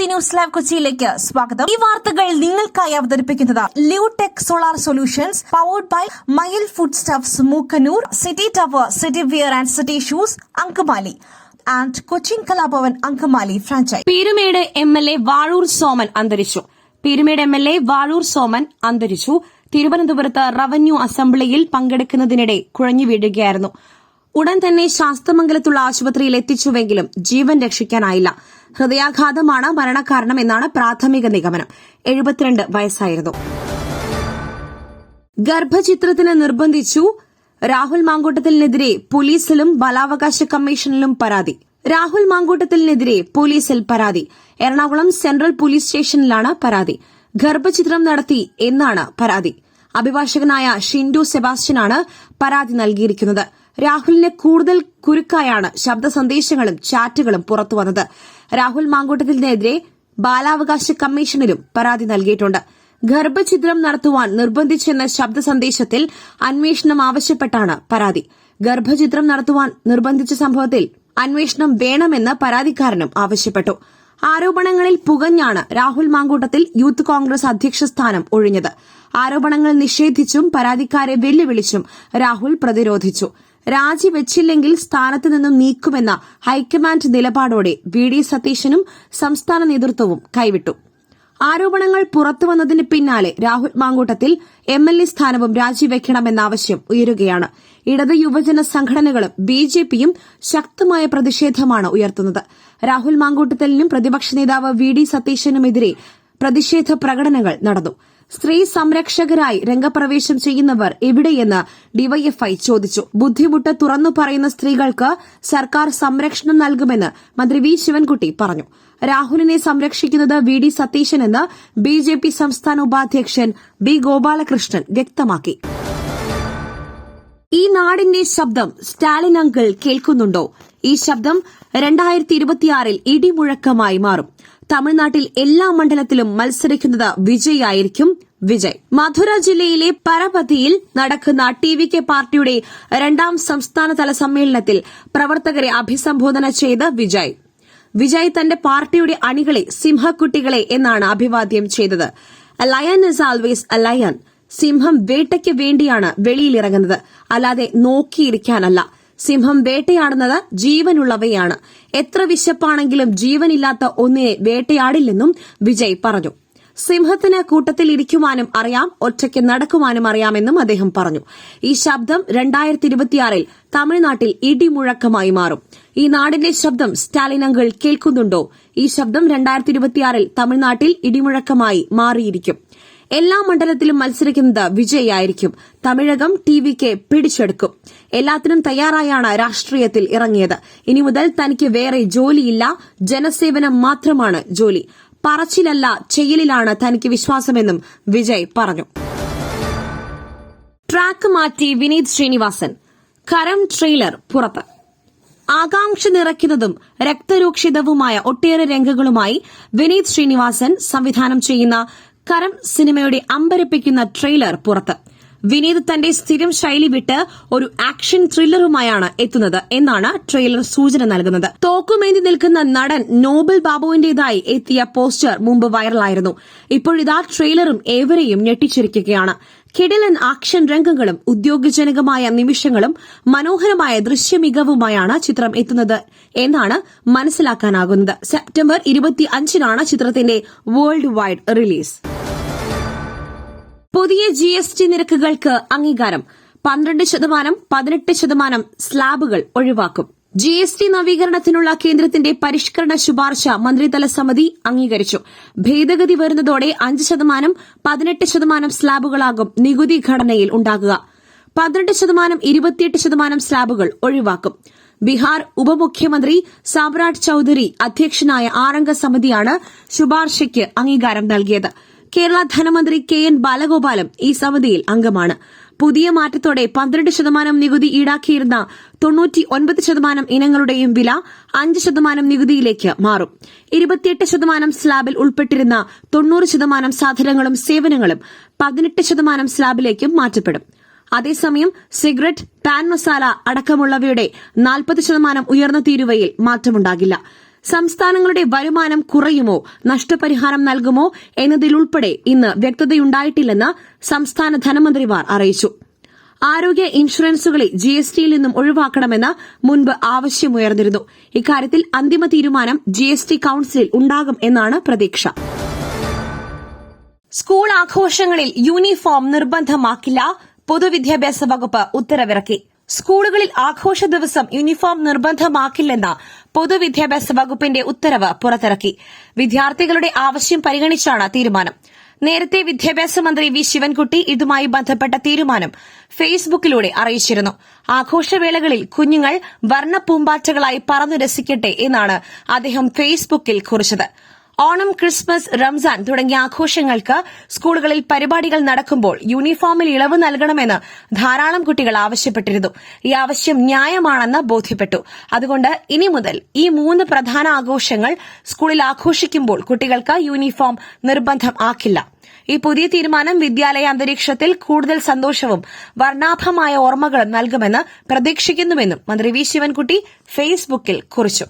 News live കൊച്ചിയിലേക്ക് സ്വാഗതം. ഈ വാർത്തകൾ നിങ്ങൾക്കായി അവതരിപ്പിക്കുന്നത് Lutech solar solutions, powered by Mayil food stuffs, Mookkannoor, city tower, city wear and city shoes, Angamaly and Cochin Kalabhavan Angamaly franchise. Peermade MLA Vazhoor Soman അന്തരിച്ചു. പീരുമേട് എംഎൽഎ വാഴൂർ സോമൻ അന്തരിച്ചു. തിരുവനന്തപുരത്ത് റവന്യൂ അസംബ്ലിയിൽ പങ്കെടുക്കുന്നതിനിടെ കുഴഞ്ഞു വീഴുകയായിരുന്നു. ഉടൻ തന്നെ ശാസ്തമംഗലത്തുള്ള ആശുപത്രിയിൽ എത്തിച്ചുവെങ്കിലും ജീവൻ രക്ഷിക്കാനായില്ല. ഹൃദയാഘാതമാണ് മരണകാരണമെന്നാണ് പ്രാഥമിക നിഗമനം. 72 വയസ്സായിരുന്നു. ഗർഭചിത്രത്തിന് നിർബന്ധിച്ചു. രാഹുൽ മാങ്കൂട്ടത്തിനെതിരെ പോലീസിലും ബാലാവകാശ കമ്മീഷനിലും പരാതി. രാഹുൽ മാങ്കൂട്ടത്തിനെതിരെ പോലീസിൽ പരാതി. എറണാകുളം സെൻട്രൽ പോലീസ് സ്റ്റേഷനിലാണ് പരാതി. ഗർഭചിത്രം നടത്തി എന്നാണ് പരാതി. അഭിഭാഷകനായ ഷിൻഡു സെബാസ്റ്റ്യനാണ് പരാതി നൽകിയിരിക്കുന്നത്. രാഹുലിന് കൂടുതൽ കുരുക്കായാണ് ശബ്ദ സന്ദേശങ്ങളും ചാറ്റുകളും പുറത്തുവന്നത്. രാഹുൽ മാങ്കൂട്ടത്തിനെതിരെ ബാലാവകാശ കമ്മീഷനിലും പരാതി നൽകിയിട്ടുണ്ട്. ഗർഭഛിദ്രം നടത്തുവാൻ നിർബന്ധിച്ചെന്ന ശബ്ദ സന്ദേശത്തിൽ അന്വേഷണം ആവശ്യപ്പെട്ടാണ് പരാതി. ഗർഭഛിദ്രം നടത്തുവാൻ നിർബന്ധിച്ച സംഭവത്തിൽ അന്വേഷണം വേണമെന്ന് പരാതിക്കാരനും ആവശ്യപ്പെട്ടു. ആരോപണങ്ങളിൽ പുകഞ്ഞാണ് രാഹുൽ മാങ്കൂട്ടത്തിൽ യൂത്ത് കോൺഗ്രസ് അധ്യക്ഷ സ്ഥാനം ഒഴിഞ്ഞത്. ആരോപണങ്ങൾ നിഷേധിച്ചും പരാതിക്കാരെ വെല്ലുവിളിച്ചും രാഹുൽ പ്രതിരോധിച്ചു. രാജിവെച്ചില്ലെങ്കിൽ സ്ഥാനത്ത് നിന്നും നീക്കുമെന്ന ഹൈക്കമാൻഡ് നിലപാടോടെ വി.ഡി. സതീശനും സംസ്ഥാന നേതൃത്വവും കൈവിട്ടു. ആരോപണങ്ങൾ പുറത്തുവന്നതിന് പിന്നാലെ രാഹുൽ മാങ്കൂട്ടത്തിൽ എംഎൽഎ സ്ഥാനവും രാജിവെക്കണമെന്ന ആവശ്യം ഉയരുകയാണ്. ഇടത് യുവജന സംഘടനകളും ബിജെപിയും ശക്തമായ പ്രതിഷേധമാണ് ഉയർത്തുന്നത്. രാഹുൽ മാങ്കൂട്ടത്തിലിനും പ്രതിപക്ഷ നേതാവ് വി.ഡി. സതീശനുമെതിരെ പ്രതിഷേധ പ്രകടനങ്ങൾ നടന്നു. സ്ത്രീ സംരക്ഷകരായി രംഗപ്രവേശം ചെയ്യുന്നവർ എവിടെയെന്ന് ഡിവൈഎഫ്ഐ ചോദിച്ചു. ബുദ്ധിമുട്ട് തുറന്നു പറയുന്ന സ്ത്രീകൾക്ക് സർക്കാർ സംരക്ഷണം നൽകുമെന്ന് മന്ത്രി വി. ശിവൻകുട്ടി പറഞ്ഞു. രാഹുലിനെ സംരക്ഷിക്കുന്നത് വി.ഡി. സതീശനെന്ന് ബിജെപി സംസ്ഥാന ഉപാധ്യക്ഷൻ ബി. ഗോപാലകൃഷ്ണൻ വ്യക്തമാക്കി. ഈ നാടിന്റെ ശബ്ദം സ്റ്റാലിൻ അങ്കിൾ കേൾക്കുന്നുണ്ടോ? ഈ ശബ്ദം 2026 ഇടിമുഴക്കമായി മാറും. തമിഴ്നാട്ടിൽ എല്ലാ മണ്ഡലത്തിലും മത്സരിക്കുന്നത് വിജയ് ആയിരിക്കും. വിജയ് മധുര ജില്ലയിലെ പരപതിയിൽ നടക്കുന്ന ടി.വി.കെ പാർട്ടിയുടെ 2ാം സംസ്ഥാനതല സമ്മേളനത്തിൽ പ്രവർത്തകരെ അഭിസംബോധന ചെയ്ത് വിജയ് തന്റെ പാർട്ടിയുടെ അണികളെ സിംഹക്കുട്ടികളെ എന്നാണ് അഭിവാദ്യം ചെയ്തത്. A lion is always A lion. സിംഹം വേട്ടയ്ക്ക് വേണ്ടിയാണ് വെളിയിലിറങ്ങുന്നത്, അല്ലാതെ നോക്കിയിരിക്കാനല്ല. സിംഹം വേട്ടയാടുന്നത് ജീവനുള്ളവയാണ്. എത്ര വിശപ്പാണെങ്കിലും ജീവനില്ലാത്ത ഒന്നിനെ വേട്ടയാടില്ലെന്നും വിജയ് പറഞ്ഞു. സിംഹത്തിന് കൂട്ടത്തിൽ ഇരിക്കുവാനും അറിയാം, ഒറ്റയ്ക്ക് നടക്കുവാനും അറിയാമെന്നും അദ്ദേഹം പറഞ്ഞു. ഈ ശബ്ദം 2026 തമിഴ്നാട്ടിൽ ഇടിമുഴക്കമായി മാറും. ഈ നാടിന്റെ ശബ്ദം സ്റ്റാലിൻ അങ്കിൾ കേൾക്കുന്നുണ്ടോ? ഈ ശബ്ദം 2026 തമിഴ്നാട്ടിൽ ഇടിമുഴക്കമായി മാറിയിരിക്കും. എല്ലാ മണ്ഡലത്തിലും മത്സരിക്കുന്നത് വിജയ് ആയിരിക്കും. തമിഴകം ടി.വി.കെ പിടിച്ചെടുക്കും. എല്ലാത്തിനും തയ്യാറായാണ് രാഷ്ട്രീയത്തിൽ ഇറങ്ങിയത്. ഇനി മുതൽ തനിക്ക് വേറെ ജോലിയില്ല, ജനസേവനം മാത്രമാണ് ജോലി. പറച്ചിലല്ല ചെയ്യലിലാണ് തനിക്ക് വിശ്വാസമെന്നും വിജയ് പറഞ്ഞു. ട്രാക്ക് മാറ്റി വിനീത് ശ്രീനിവാസൻ. കരം ട്രെയിലർ പുറത്ത്. ആകാംക്ഷ നിറയ്ക്കുന്നതും രക്തരൂക്ഷിതവുമായ ഒട്ടേറെ രംഗങ്ങളുമായി വിനീത് ശ്രീനിവാസൻ സംവിധാനം ചെയ്യുന്ന കരം സിനിമയുടെ അമ്പരപ്പിക്കുന്ന ട്രെയിലർ പുറത്ത്. വിനീത് തന്റെ സ്ഥിരം ശൈലി വിട്ട് ഒരു ആക്ഷൻ ത്രില്ലറുമായാണ് എത്തുന്നത് എന്നാണ് ട്രെയിലർ സൂചന നൽകുന്നത്. തോക്കുമേന്തി നിൽക്കുന്ന നടൻ നോബൽ ബാബുവിന്റേതായി എത്തിയ പോസ്റ്റർ മുമ്പ് വൈറലായിരുന്നു. ഇപ്പോഴിതാ ട്രെയിലറും ഏവരെയും ഞെട്ടിച്ചിരിക്കുകയാണ്. കിടിലൻ ആക്ഷൻ രംഗങ്ങളും ഉദ്യോഗജനകമായ നിമിഷങ്ങളും മനോഹരമായ ദൃശ്യമികവുമായാണ് ചിത്രം എത്തുന്നത് എന്നാണ് മനസ്സിലാക്കാനാകുന്നത്. സെപ്റ്റംബർ 25-നാണ് ചിത്രത്തിന്റെ വേൾഡ് വൈഡ് റിലീസ്. പുതിയ GST നിരക്കുകൾക്ക് അംഗീകാരം. 12%, 18% സ്ലാബുകൾ ഒഴിവാക്കും. GST നവീകരണത്തിനുള്ള കേന്ദ്രത്തിന്റെ പരിഷ്കരണ ശുപാർശ മന്ത്രിതല സമിതി അംഗീകരിച്ചു. ഭേദഗതി വരുന്നതോടെ 5%, 18% സ്ലാബുകളാകും നികുതി ഘടനയിൽ ഉണ്ടാകുക. 12%, 28% സ്ലാബുകൾ ഒഴിവാക്കും. ബീഹാർ ഉപമുഖ്യമന്ത്രി സാമ്രാട്ട് ചൌധരി അധ്യക്ഷനായ 6-അംഗ സമിതിയാണ് ശുപാർശയ്ക്ക് അംഗീകാരം നൽകിയത്. കേരള ധനമന്ത്രി KN ബാലഗോപാലും ഈ സമിതിയിൽ അംഗമാണ്. പുതിയ മാറ്റത്തോടെ 12% നികുതി ഈടാക്കിയിരുന്ന 99% ഇനങ്ങളുടെയും വില 5% നികുതിയിലേക്ക് മാറും. 28% സ്ലാബിൽ ഉൾപ്പെട്ടിരുന്ന 90% സാധനങ്ങളും സേവനങ്ങളും 18% സ്ലാബിലേക്കും മാറ്റപ്പെടും. അതേസമയം സിഗരറ്റ്, പാൻ മസാല അടക്കമുള്ളവയുടെ 40% ഉയർന്ന തീരുവയിൽ മാറ്റമുണ്ടാകില്ല. സംസ്ഥാനങ്ങളുടെ വരുമാനം കുറയുമോ നഷ്ടപരിഹാരം നൽകുമോ എന്നതിലുൾപ്പെടെ ഇന്ന് വ്യക്തതയുണ്ടായിട്ടില്ലെന്ന് സംസ്ഥാന ധനമന്ത്രിമാർ അറിയിച്ചു. ആരോഗ്യ ഇൻഷുറൻസുകളെ ജിഎസ്ടിയിൽ നിന്നും ഒഴിവാക്കണമെന്ന് മുൻപ് ആവശ്യമുയർന്നിരുന്നു. ഇക്കാര്യത്തിൽ അന്തിമ തീരുമാനം ജിഎസ്ടി കൌൺസിലിൽ ഉണ്ടാകും എന്നാണ് പ്രതീക്ഷ. സ്കൂൾ ആഘോഷങ്ങളിൽ യൂണിഫോം നിർബന്ധമാക്കില്ല. പൊതുവിദ്യാഭ്യാസ വകുപ്പ് ഉത്തരവിറക്കി. സ്കൂളുകളിൽ ആഘോഷ ദിവസം യൂണിഫോം നിർബന്ധമാക്കില്ലെന്ന പൊതുവിദ്യാഭ്യാസ വകുപ്പിന്റെ ഉത്തരവ് പുറത്തിറക്കി. വിദ്യാർത്ഥികളുടെ ആവശ്യം പരിഗണിച്ചാണ് തീരുമാനം. നേരത്തെ വിദ്യാഭ്യാസ മന്ത്രി വി ശിവൻകുട്ടി ഇതുമായി ബന്ധപ്പെട്ട തീരുമാനം ഫേസ്ബുക്കിലൂടെ അറിയിച്ചിരുന്നു. ആഘോഷവേളകളിൽ കുഞ്ഞുങ്ങൾ വർണ്ണപ്പൂമ്പാറ്റകളായി പറന്നു രസിക്കട്ടെ എന്നാണ് അദ്ദേഹം ഫേസ്ബുക്കിൽ കുറിച്ചത്. ഓണം, ക്രിസ്മസ്, റംസാൻ തുടങ്ങിയ ആഘോഷങ്ങൾക്ക് സ്കൂളുകളിൽ പരിപാടികൾ നടക്കുമ്പോൾ യൂണിഫോമിൽ ഇളവ് നൽകണമെന്ന് ധാരാളം കുട്ടികൾ ആവശ്യപ്പെട്ടിരുന്നു. ഈ ആവശ്യം ന്യായമാണെന്ന് ബോധ്യപ്പെട്ടു. അതുകൊണ്ട് ഇനി മുതൽ ഈ 3 പ്രധാന ആഘോഷങ്ങൾ സ്കൂളിൽ ആഘോഷിക്കുമ്പോൾ കുട്ടികൾക്ക് യൂണിഫോം നിർബന്ധം ആക്കില്ല. ഈ പുതിയ തീരുമാനം വിദ്യാലയ അന്തരീക്ഷത്തിൽ കൂടുതൽ സന്തോഷവും വർണ്ണാഭമായ ഓർമ്മകളും നൽകുമെന്ന് പ്രതീക്ഷിക്കുന്നുവെന്നും മന്ത്രി വി ശിവൻകുട്ടി ഫേസ്ബുക്കിൽ കുറിച്ചു.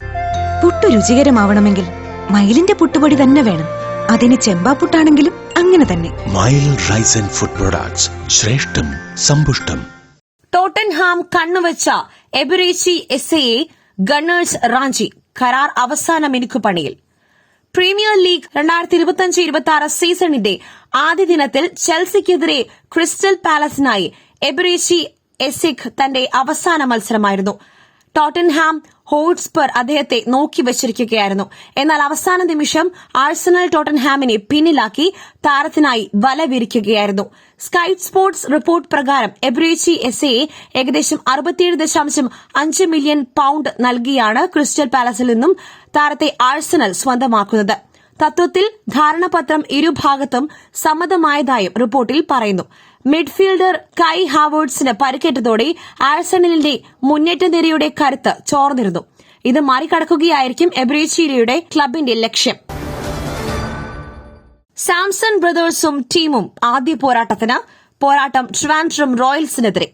പുട്ടു രുചികരമാവണമെങ്കിൽ മയിലിന്റെ പുട്ടുപൊടി തന്നെ വേണം. അതിന് ചെമ്പാപ്പുട്ടാണെങ്കിലും അങ്ങനെ തന്നെ. മയിൽ റൈസ് ആൻഡ് ഫുഡ് പ്രൊഡക്ട്സ്, ശ്രേഷ്ഠം സമ്പുഷ്ടം. ടോട്ടൻഹാം കണ്ണുവച്ച എബിറേച്ചി എസ്എയെ ഗണ്ണേഴ്സ് റാഞ്ചി. കരാർ അവസാന മിനുക്കുപണിയിൽ. പ്രീമിയർ ലീഗ് 2025-26 സീസണിന്റെ ആദ്യ ദിനത്തിൽ ചെൽസിക്കെതിരെ ക്രിസ്റ്റൽ പാലസിനായി എബിറേച്ചി എസിക് തന്റെ അവസാന മത്സരമായിരുന്നു. ടോട്ടൻഹാം ഹോട്ട്സ്പർ അദ്ദേഹത്തെ നോക്കിവച്ചിരിക്കുകയായിരുന്നു. എന്നാൽ അവസാന നിമിഷം ആഴ്സണൽ ടോട്ടൻഹാമിനെ പിന്നിലാക്കി താരത്തിനായി വല വിരിക്കുകയായിരുന്നു. സ്കൈ സ്പോർട്സ് റിപ്പോർട്ട് പ്രകാരം എബ്രേച്ചി എസ്എയെ ഏകദേശം 67.5 മില്യൺ പൌണ്ട് നൽകിയാണ് ക്രിസ്റ്റൽ പാലസിൽ നിന്നും താരത്തെ ആഴ്സണൽ സ്വന്തമാക്കുന്നത്. തത്വത്തിൽ ധാരണാപത്രം ഇരുഭാഗത്തും സമ്മതമായതായും റിപ്പോർട്ടിൽ പറയുന്നു. മിഡ്ഫീൽഡർ കൈ ഹാവേർട്സിന് പരിക്കേറ്റതോടെ ആഴ്സണലിന്റെ മുന്നേറ്റ നിരയുടെ കരുത്ത് ചോർന്നിരുന്നു. ഇത് മറികടക്കുകയായിരിക്കും എബ്രേച്ചിയുടെ ക്ലബിന്റെ ലക്ഷ്യം. സാംസൺ ബ്രദേഴ്സും ടീമും ആദ്യ പോരാട്ടം ട്രിവാൻഡ്രം റോയൽസിനെതിരെ.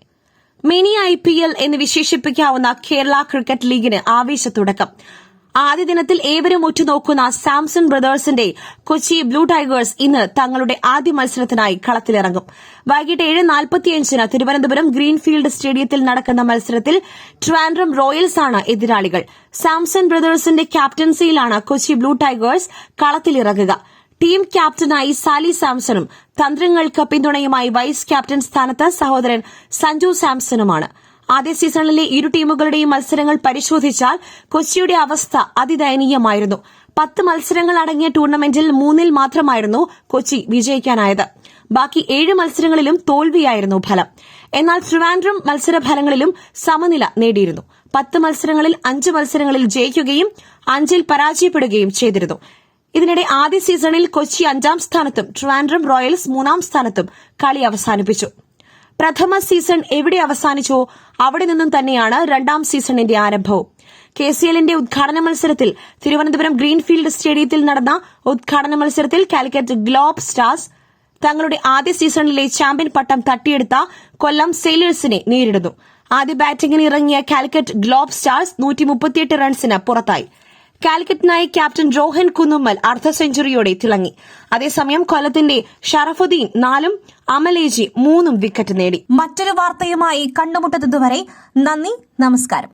മിനി IPL എന്ന് വിശേഷിപ്പിക്കാവുന്ന കേരള ക്രിക്കറ്റ് ലീഗിന് ആവേശത്തുടക്കം. ആദ്യ ദിനത്തിൽ ഏവരും ഉറ്റുനോക്കുന്ന സാംസൺ ബ്രദേഴ്സിന്റെ കൊച്ചി ബ്ലൂ ടൈഗേഴ്സ് ഇന്ന് തങ്ങളുടെ ആദ്യ മത്സരത്തിനായി കളത്തിലിറങ്ങും. വൈകിട്ട് 7:45 തിരുവനന്തപുരം ഗ്രീൻഫീൽഡ് സ്റ്റേഡിയത്തിൽ നടക്കുന്ന മത്സരത്തിൽ ട്രിവാൻഡ്രം റോയൽസാണ് എതിരാളികൾ. സാംസൺ ബ്രദേഴ്സിന്റെ ക്യാപ്റ്റൻസിയിലാണ് കൊച്ചി ബ്ലൂ ടൈഗേഴ്സ് കളത്തിലിറങ്ങുക. ടീം ക്യാപ്റ്റനായി സാലി സാംസണും തന്ത്രങ്ങൾക്ക് പിന്തുണയുമായി വൈസ് ക്യാപ്റ്റൻ സ്ഥാനത്ത് സഹോദരൻ സഞ്ജു സാംസണുമാണ്. ആദ്യ സീസണിലെ ഇരു ടീമുകളുടെയും മത്സരങ്ങൾ പരിശോധിച്ചാൽ കൊച്ചിയുടെ അവസ്ഥ അതിദയനീയമായിരുന്നു. 10 മത്സരങ്ങൾ അടങ്ങിയ ടൂർണമെന്റിൽ 3-ൽ മാത്രമായിരുന്നു കൊച്ചി വിജയിക്കാനായത്. ബാക്കി 7 മത്സരങ്ങളിലും തോൽവിയായിരുന്നു ഫലം. എന്നാൽ ട്രിവാൻഡ്രം മത്സരഫലങ്ങളിലും സമനില നേടിയിരുന്നു. 10 മത്സരങ്ങളിൽ 5 മത്സരങ്ങളിൽ ജയിക്കുകയും 5-ൽ പരാജയപ്പെടുകയും ചെയ്തിരുന്നു. ഇതിനിടെ ആദ്യ സീസണിൽ കൊച്ചി 5-ാം സ്ഥാനത്തും ട്രിവാൻഡ്രം റോയൽസ് 3-ാം സ്ഥാനത്തും കളി അവസാനിപ്പിച്ചു. പ്രഥമ സീസൺ എവിടെ അവസാനിച്ചോ അവിടെ നിന്നും തന്നെയാണ് 2-ാം സീസണിന്റെ ആരംഭവും. KCLന്റെ ഉദ്ഘാടന മത്സരത്തിൽ തിരുവനന്തപുരം ഗ്രീൻഫീൽഡ് സ്റ്റേഡിയത്തിൽ നടന്ന ഉദ്ഘാടന മത്സരത്തിൽ കാലിക്കറ്റ് ഗ്ലോബ് സ്റ്റാർസ് തങ്ങളുടെ ആദ്യ സീസണിലെ ചാമ്പ്യൻ പട്ടം തട്ടിയെടുത്ത കൊല്ലം സെയിലേഴ്സിനെ നേരിടുന്നു. ആദ്യ ബാറ്റിംഗിന് ഇറങ്ങിയ കാലിക്കറ്റ് ഗ്ലോബ് സ്റ്റാർസ് 138 റൺസിന് പുറത്തായി. കാലിക്കറ്റിനായി ക്യാപ്റ്റൻ രോഹൻ കുന്നുമ്മൽ അർദ്ധ സെഞ്ചുറിയോടെ തിളങ്ങി. അതേസമയം കൊല്ലത്തിന്റെ ഷറഫുദ്ദീൻ 4-ഉം അമലേജി 3-ഉം വിക്കറ്റ് നേടി. മറ്റൊരു വാർത്തയുമായി കണ്ടുമുട്ടുന്നതുവരെ നന്ദി, നമസ്കാരം.